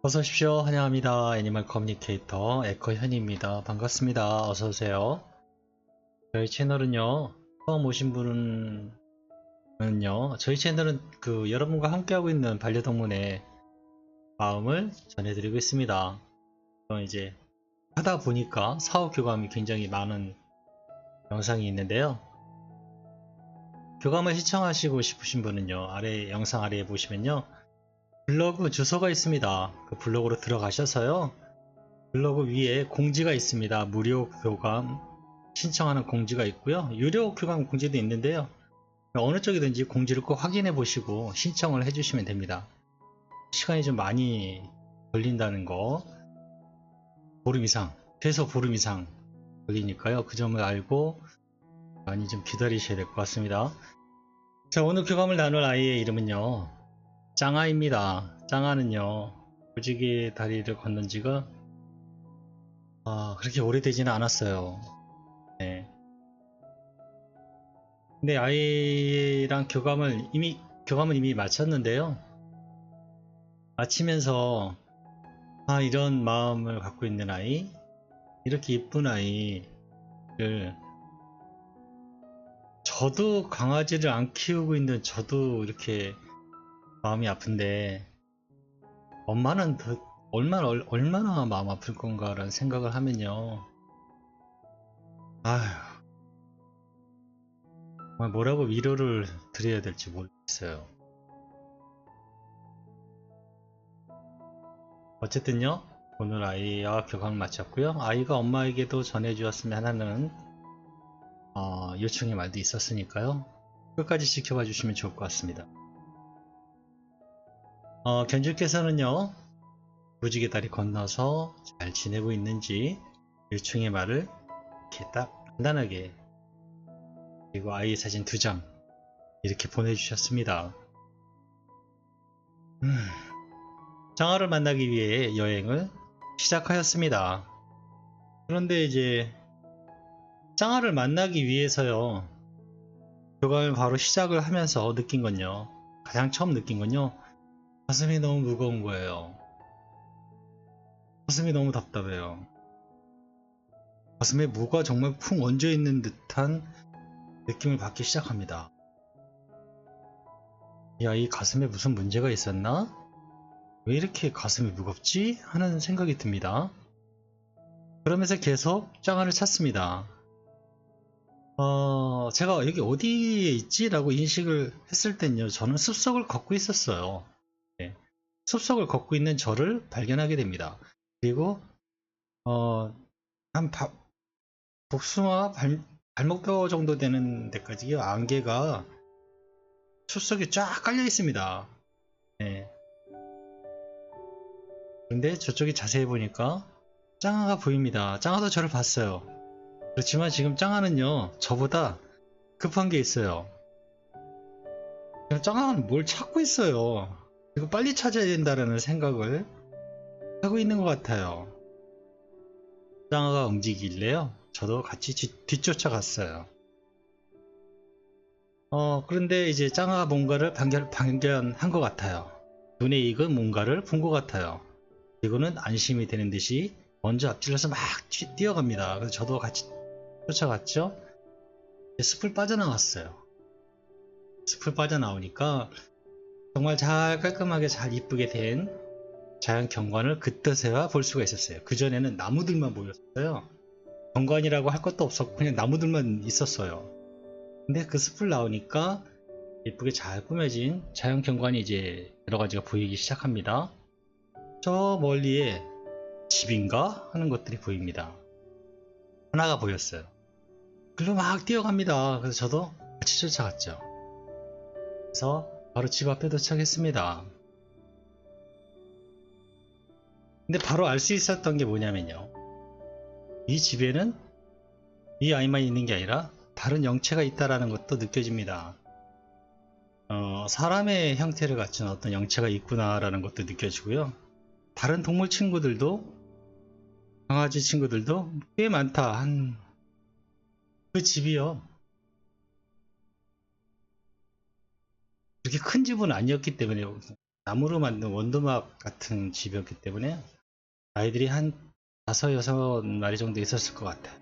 어서 오십시오. 환영합니다. 애니멀 커뮤니케이터 에코현입니다. 반갑습니다. 어서 오세요. 저희 채널은요, 처음 오신 분은요, 저희 채널은 여러분과 함께하고 있는 반려동물의 마음을 전해드리고 있습니다. 이제 하다 보니까 사후 교감이 굉장히 많은 영상이 있는데요. 교감을 시청하시고 싶으신 분은요, 영상 아래에 보시면요, 블로그 주소가 있습니다. 그 블로그로 들어가셔서요, 블로그 위에 공지가 있습니다. 무료 교감 신청하는 공지가 있고요. 유료 교감 공지도 있는데요. 어느 쪽이든지 공지를 꼭 확인해 보시고 신청을 해 주시면 됩니다. 시간이 좀 많이 걸린다는 거, 보름 이상, 최소 보름 이상 걸리니까요. 그 점을 알고 많이 좀 기다리셔야 될 것 같습니다. 자, 오늘 교감을 나눌 아이의 이름은요, 짱아입니다. 짱아는요, 무지개 다리를 건넌 지가 그렇게 오래되지는 않았어요. 네. 근데 아이랑 교감은 이미 마쳤는데요. 마치면서 이런 마음을 갖고 있는 아이, 이렇게 이쁜 아이를, 저도 강아지를 안 키우고 있는 저도 이렇게 마음이 아픈데 엄마는 얼마나 마음 아플 건가라는 생각을 하면요, 아휴, 정말 뭐라고 위로를 드려야 될지 모르겠어요. 어쨌든요, 오늘 아이와 교감을 마쳤고요. 아이가 엄마에게도 전해주었으면 하는 요청의 말도 있었으니까요. 끝까지 지켜봐 주시면 좋을 것 같습니다. 견주께서는요, 무지개 다리 건너서 잘 지내고 있는지 요청의 말을 이렇게 딱 간단하게, 그리고 아이 사진 2장 이렇게 보내주셨습니다. 장아를 만나기 위해 여행을 시작하였습니다. 그런데 이제 짱아를 만나기 위해서요, 교감을 바로 시작을 하면서 가장 처음 느낀 건요, 가슴이 너무 무거운 거예요. 가슴이 너무 답답해요. 가슴에 뭐가 정말 쿵 얹어 있는 듯한 느낌을 받기 시작합니다. 야, 이 가슴에 무슨 문제가 있었나? 왜 이렇게 가슴이 무겁지? 하는 생각이 듭니다. 그러면서 계속 짱아를 찾습니다. 제가 여기 어디에 있지? 라고 인식을 했을 땐요, 저는 숲속을 걷고 있었어요. 네. 숲속을 걷고 있는 저를 발견하게 됩니다. 그리고, 한 복숭아 발목뼈 정도 되는 데까지요, 안개가 숲속에 쫙 깔려 있습니다. 네. 근데 저쪽에 자세히 보니까 짱아가 보입니다. 짱아도 저를 봤어요. 그렇지만 지금 짱아는요, 저보다 급한 게 있어요. 짱아는 뭘 찾고 있어요. 이거 빨리 찾아야 된다라는 생각을 하고 있는 것 같아요. 짱아가 움직이길래요, 저도 같이 뒤쫓아갔어요. 그런데 이제 짱아가 뭔가를 발견한 것 같아요. 눈에 익은 뭔가를 본 것 같아요. 이거는 안심이 되는 듯이 먼저 앞질러서 막 뛰어갑니다. 그래서 저도 같이 쫓아갔죠. 숲을 빠져나왔어요. 숲을 빠져나오니까 정말 잘 깔끔하게 잘 이쁘게 된 자연 경관을 그때서야 볼 수가 있었어요. 그전에는 나무들만 보였어요. 경관이라고 할 것도 없었고 그냥 나무들만 있었어요. 근데 그 숲을 나오니까 예쁘게 잘 꾸며진 자연 경관이 이제 여러 가지가 보이기 시작합니다. 저 멀리에 집인가 하는 것들이 보입니다. 하나가 보였어요. 글로 막 뛰어갑니다. 그래서 저도 같이 쫓아갔죠. 그래서 바로 집 앞에 도착했습니다. 근데 바로 알 수 있었던 게 뭐냐면요, 이 집에는 이 아이만 있는 게 아니라 다른 영체가 있다라는 것도 느껴집니다. 사람의 형태를 갖춘 어떤 영체가 있구나라는 것도 느껴지고요. 다른 동물 친구들도, 강아지 친구들도 꽤 많다. 그 집이요, 그렇게 큰 집은 아니었기 때문에 나무로 만든 원두막 같은 집이었기 때문에 아이들이 한 5, 6마리 정도 있었을 것 같아요.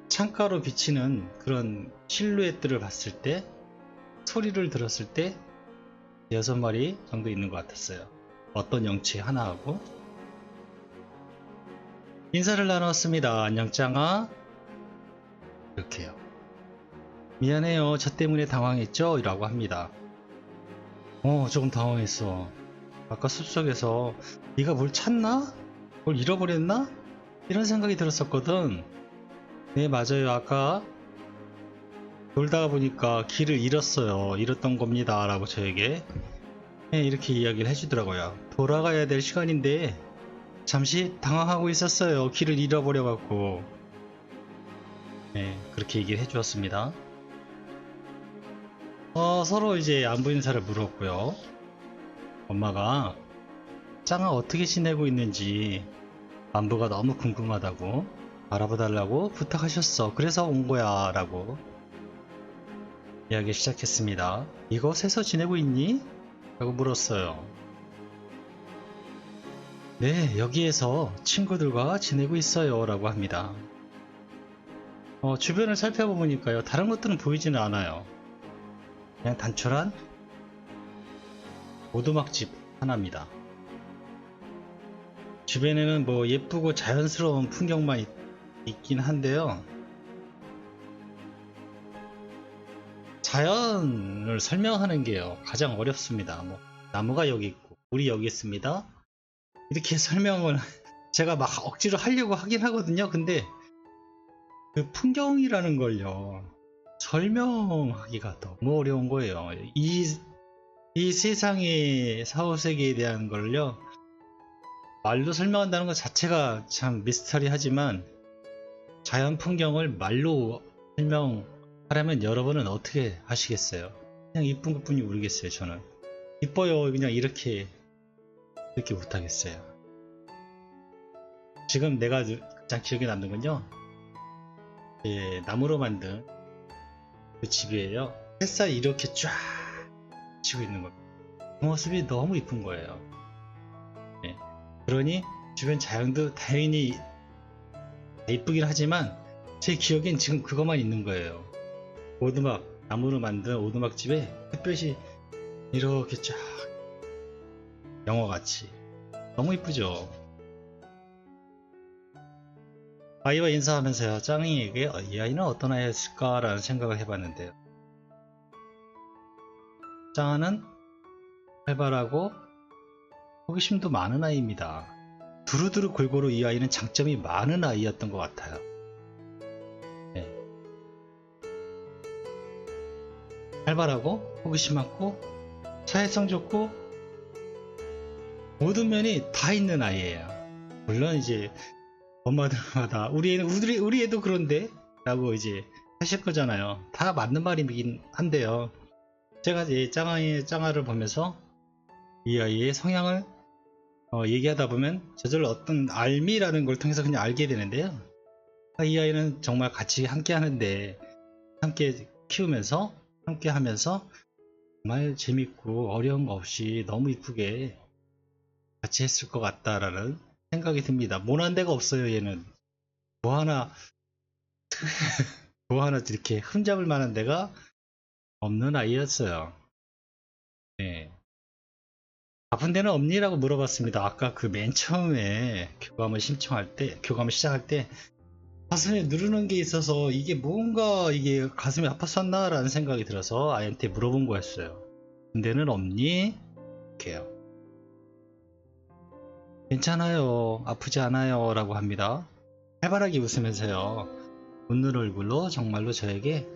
창가로 비치는 그런 실루엣들을 봤을 때, 소리를 들었을 때 6마리 정도 있는 것 같았어요. 어떤 영체 하나하고 인사를 나눴습니다. 안녕 짱아. 이렇게요. 미안해요. 저 때문에 당황했죠? 라고 합니다. 조금 당황했어. 아까 숲속에서 네가 뭘 찾나? 뭘 잃어버렸나? 이런 생각이 들었었거든. 네, 맞아요. 아까 놀다가 보니까 길을 잃었어요. 잃었던 겁니다. 라고 저에게 네, 이렇게 이야기를 해주더라고요. 돌아가야 될 시간인데 잠시 당황하고 있었어요. 길을 잃어버려갖고. 네, 그렇게 얘기를 해주었습니다. 서로 이제 안부 인사를 물었고요. 엄마가 짱아 어떻게 지내고 있는지 안부가 너무 궁금하다고 알아봐달라고 부탁하셨어. 그래서 온 거야. 라고 이야기 시작했습니다. 이곳에서 지내고 있니? 라고 물었어요. 네, 여기에서 친구들과 지내고 있어요. 라고 합니다. 주변을 살펴보니까요. 다른 것들은 보이지는 않아요. 그냥 단촐한 오두막집 하나입니다. 주변에는 뭐 예쁘고 자연스러운 풍경만 있긴 한데요. 자연을 설명하는 게요 가장 어렵습니다. 뭐 나무가 여기 있고 물이 여기 있습니다. 이렇게 설명을 제가 막 억지로 하려고 하긴 하거든요. 근데 그 풍경이라는 걸요 설명하기가 너무 어려운 거예요. 이 세상의 사후세계에 대한 걸요 말로 설명한다는 것 자체가 참 미스터리하지만 자연 풍경을 말로 설명하려면 여러분은 어떻게 하시겠어요? 그냥 이쁜 것뿐이 모르겠어요. 저는 이뻐요 그냥 이렇게 못하겠어요. 지금 내가 가장 기억에 남는 건요 나무로 만든 그 집이에요. 햇살이 이렇게 쫙 치고 있는 겁니다. 그 모습이 너무 이쁜 거예요. 네. 그러니 주변 자연도 당연히 이쁘긴 하지만 제 기억엔 지금 그것만 있는 거예요. 오두막, 나무로 만든 오두막집에 햇볕이 이렇게 쫙 영화같이 너무 이쁘죠. 아이와 인사하면서요 짱이에게 이 아이는 어떤 아이였을까 라는 생각을 해봤는데요. 짱아는 활발하고 호기심도 많은 아이입니다. 두루두루 골고루 이 아이는 장점이 많은 아이였던 것 같아요. 네. 활발하고 호기심 많고 사회성 좋고 모든 면이 다 있는 아이예요. 물론 이제 엄마들마다 우리 애도 그런데 라고 이제 하실 거잖아요. 다 맞는 말이긴 한데요. 제가 이제 짱아를 보면서 이 아이의 성향을 얘기하다 보면 저절로 어떤 알미라는 걸 통해서 그냥 알게 되는데요. 이 아이는 정말 같이 함께 하는데 함께 키우면서 함께 하면서 정말 재밌고 어려운 거 없이 너무 이쁘게 같이 했을 것 같다라는 생각이 듭니다. 모난 데가 없어요. 얘는 뭐 하나 이렇게 흠잡을 만한 데가 없는 아이였어요. 네. 아픈 데는 없니라고 물어봤습니다. 아까 그 맨 처음에 교감을 시작할 때 가슴에 누르는 게 있어서 이게 뭔가 이게 가슴이 아팠었나 라는 생각이 들어서 아이한테 물어본 거였어요. 근데는 없니? 이렇게요. 괜찮아요. 아프지 않아요. 라고 합니다. 활발하게 웃으면서요. 웃는 얼굴로 정말로 저에게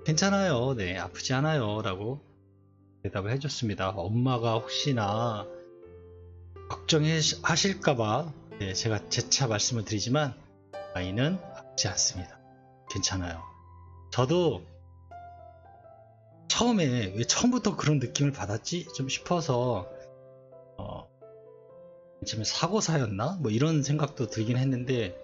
괜찮아요. 네, 아프지 않아요. 라고 대답을 해줬습니다. 엄마가 혹시나 걱정하실까봐 네, 제가 재차 말씀을 드리지만 아이는 아프지 않습니다. 괜찮아요. 저도 처음에 왜 처음부터 그런 느낌을 받았지? 좀 싶어서 지금 사고사였나? 뭐 이런 생각도 들긴 했는데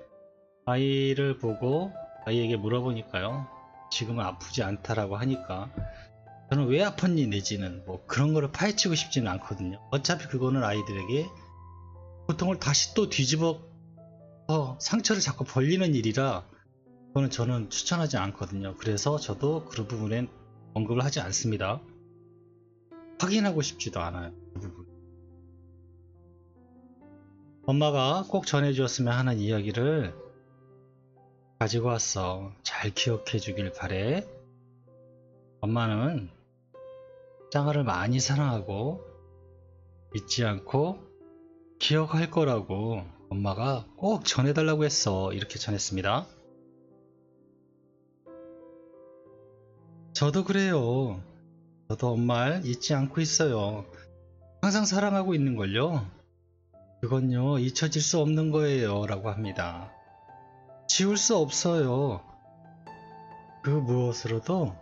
아이를 보고 아이에게 물어보니까요. 지금은 아프지 않다라고 하니까 저는 왜 아팠니 내지는 뭐 그런 거를 파헤치고 싶지는 않거든요. 어차피 그거는 아이들에게 고통을 다시 또 뒤집어 상처를 자꾸 벌리는 일이라 그거는 저는 추천하지 않거든요. 그래서 저도 그 부분엔 언급을 하지 않습니다. 확인하고 싶지도 않아요. 그 부분. 엄마가 꼭 전해주었으면 하는 이야기를 가지고 왔어. 잘 기억해 주길 바래. 엄마는 짱아를 많이 사랑하고 잊지 않고 기억할 거라고 엄마가 꼭 전해달라고 했어. 이렇게 전했습니다. 저도 그래요. 저도 엄마를 잊지 않고 있어요. 항상 사랑하고 있는걸요. 그건요, 잊혀질 수 없는 거예요. 라고 합니다. 지울 수 없어요. 그 무엇으로도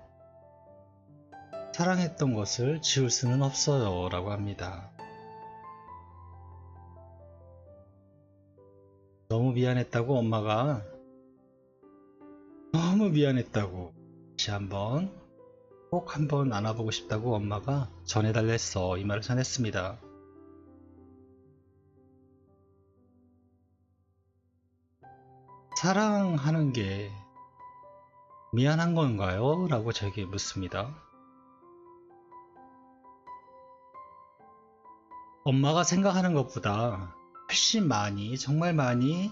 사랑했던 것을 지울 수는 없어요. 라고 합니다. 너무 미안했다고 엄마가 너무 미안했다고 다시 한번 꼭 한번 안아보고 싶다고 엄마가 전해달라 했어. 이 말을 전했습니다. 사랑하는 게 미안한 건가요? 라고 저에게 묻습니다. 엄마가 생각하는 것보다 훨씬 많이, 정말 많이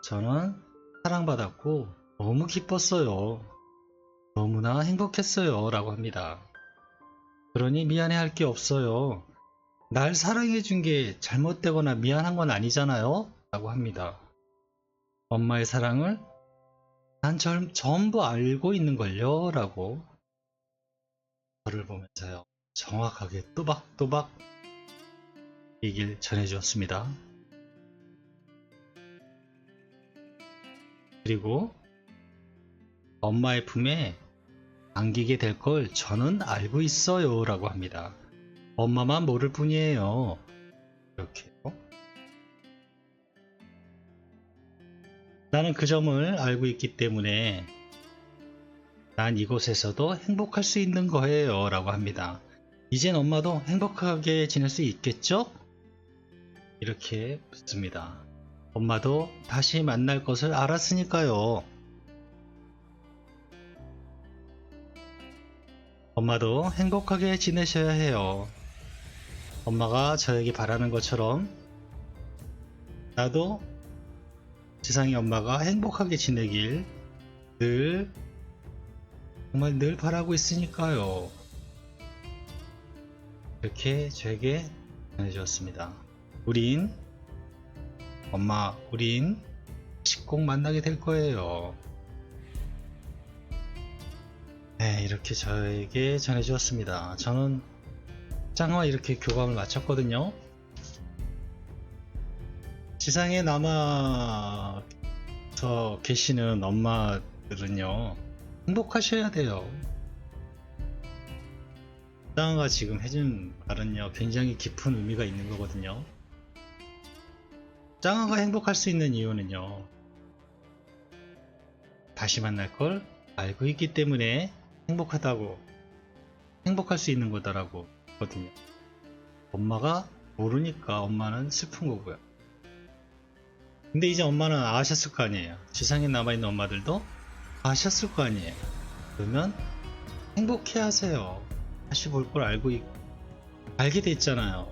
저는 사랑받았고 너무 기뻤어요. 너무나 행복했어요. 라고 합니다. 그러니 미안해 할 게 없어요. 날 사랑해 준 게 잘못되거나 미안한 건 아니잖아요. 라고 합니다. 엄마의 사랑을 난 전부 알고 있는걸요. 라고 저를 보면서요. 정확하게 또박또박 얘기를 전해주었습니다. 그리고 엄마의 품에 안기게 될 걸 저는 알고 있어요. 라고 합니다. 엄마만 모를 뿐이에요. 이렇게요. 나는 그 점을 알고 있기 때문에 난 이곳에서도 행복할 수 있는 거예요. 라고 합니다. 이젠 엄마도 행복하게 지낼 수 있겠죠? 이렇게 묻습니다. 엄마도 다시 만날 것을 알았으니까요. 엄마도 행복하게 지내셔야 해요. 엄마가 저에게 바라는 것처럼 나도 세상의 엄마가 행복하게 지내길 정말 늘 바라고 있으니까요. 이렇게 저에게 전해주었습니다. 우린 다시 꼭 만나게 될 거예요. 네, 이렇게 저에게 전해주었습니다. 저는 짱아와 이렇게 교감을 마쳤거든요. 지상에 남아서 계시는 엄마들은요, 행복하셔야 돼요. 짱아가 지금 해준 말은요, 굉장히 깊은 의미가 있는 거거든요. 짱아가 행복할 수 있는 이유는요, 다시 만날 걸 알고 있기 때문에 행복할 수 있는 거다라고 하거든요. 엄마가 모르니까 엄마는 슬픈 거고요. 근데 이제 엄마는 아셨을 거 아니에요. 지상에 남아있는 엄마들도 아셨을 거 아니에요. 그러면 행복해 하세요. 다시 볼 걸 알게 됐잖아요.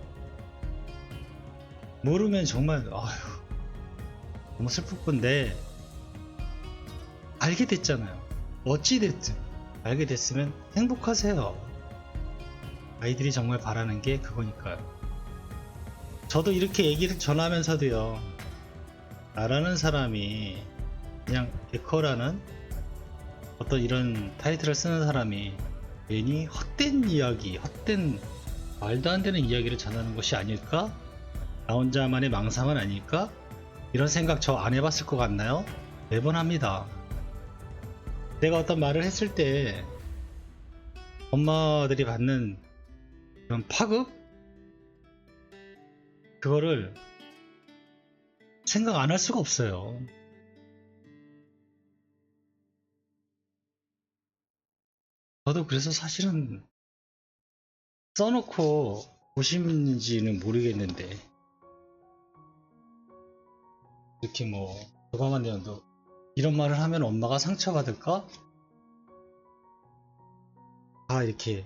모르면 정말 너무 슬플 건데 알게 됐잖아요. 어찌 됐든 알게 됐으면 행복하세요. 아이들이 정말 바라는 게 그거니까요. 저도 이렇게 얘기를 전하면서도요, 나라는 사람이 그냥 에커라는 어떤 이런 타이틀을 쓰는 사람이 괜히 헛된 이야기, 헛된 말도 안 되는 이야기를 전하는 것이 아닐까? 나 혼자만의 망상은 아닐까? 이런 생각 저 안 해봤을 것 같나요? 매번 합니다. 내가 어떤 말을 했을 때 엄마들이 받는 그런 파급? 그거를 생각 안 할 수가 없어요. 저도 그래서 사실은 써놓고 보시는지는 모르겠는데 이렇게 뭐 교감한 내용도 이런 말을 하면 엄마가 상처받을까? 다 이렇게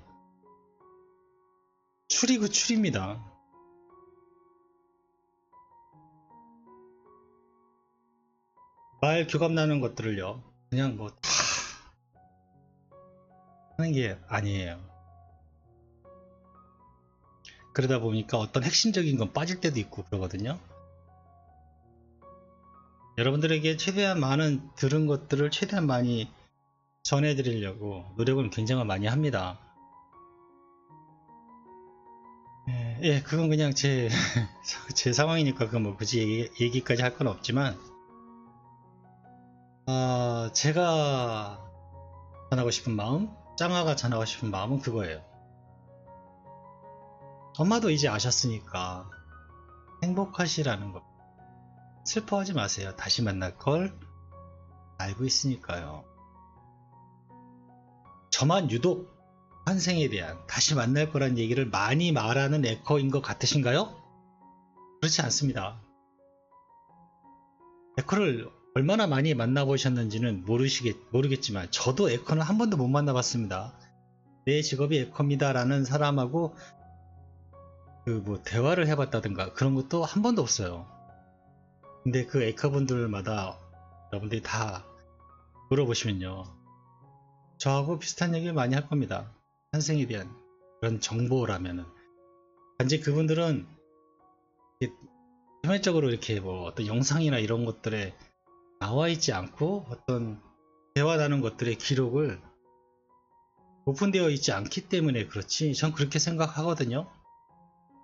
추리고 추리입니다. 말 교감 나는 것들을요 그냥 뭐 다 하는 게 아니에요. 그러다 보니까 어떤 핵심적인 건 빠질 때도 있고 그러거든요. 여러분들에게 최대한 많은 들은 것들을 최대한 많이 전해드리려고 노력을 굉장히 많이 합니다. 예, 그건 그냥 제 상황이니까 그건 뭐 굳이 얘기까지 할 건 없지만 제가 전하고 싶은 마음, 짱아가 전하고 싶은 마음은 그거예요. 엄마도 이제 아셨으니까 행복하시라는 거. 슬퍼하지 마세요. 다시 만날 걸 알고 있으니까요. 저만 유독 환생에 대한 다시 만날 거란 얘기를 많이 말하는 에코인 것 같으신가요? 그렇지 않습니다. 에코를 얼마나 많이 만나보셨는지는 모르겠지만 저도 에코는 한 번도 못 만나봤습니다. 내 직업이 에코입니다 라는 사람하고 뭐 대화를 해봤다든가 그런 것도 한 번도 없어요. 근데 그 에코분들마다 여러분들이 다 물어보시면요 저하고 비슷한 얘기를 많이 할 겁니다. 환생에 대한 그런 정보라면은 단지 그분들은 표면적으로 이렇게 뭐 어떤 영상이나 이런 것들에 나와 있지 않고 어떤 대화 나눈 것들의 기록을 오픈되어 있지 않기 때문에 그렇지 전 그렇게 생각하거든요.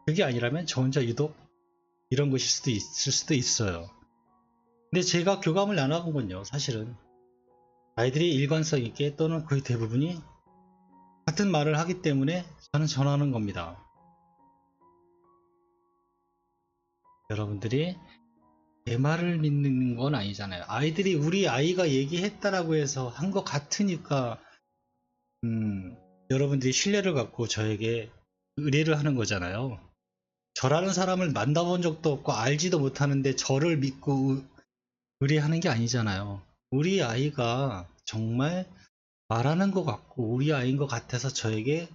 그게 아니라면 저 혼자 유독 이런 것일 수도 있을 수도 있어요. 근데 제가 교감을 나눠본 건요 사실은 아이들이 일관성 있게 또는 거의 대부분이 같은 말을 하기 때문에 저는 전하는 겁니다. 여러분들이 내 말을 믿는 건 아니잖아요. 아이들이 우리 아이가 얘기했다라고 해서 한 것 같으니까 여러분들이 신뢰를 갖고 저에게 의뢰를 하는 거잖아요. 저라는 사람을 만나본 적도 없고 알지도 못하는데 저를 믿고 의뢰하는 게 아니잖아요. 우리 아이가 정말 말하는 것 같고 우리 아이인 것 같아서 저에게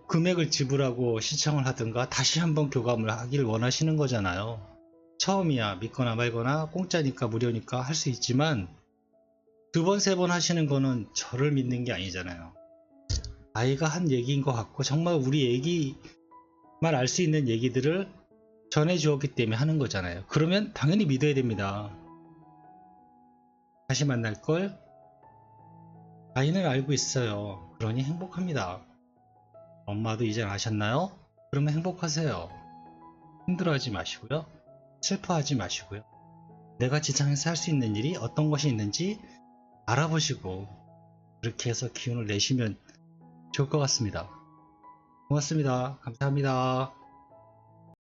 금액을 지불하고 신청을 하든가 다시 한번 교감을 하길 원하시는 거잖아요. 처음이야 믿거나 말거나 공짜니까 무료니까 할 수 있지만 두 번, 세 번 하시는 거는 저를 믿는 게 아니잖아요. 아이가 한 얘기인 것 같고 정말 우리 애기만 알 수 있는 얘기들을 전해 주었기 때문에 하는 거잖아요. 그러면 당연히 믿어야 됩니다. 다시 만날 걸 아이는 알고 있어요. 그러니 행복합니다. 엄마도 이제 아셨나요? 그러면 행복하세요. 힘들어하지 마시고요. 슬퍼하지 마시고요. 내가 지상에서 할 수 있는 일이 어떤 것이 있는지 알아보시고 그렇게 해서 기운을 내시면 좋을 것 같습니다. 고맙습니다. 감사합니다.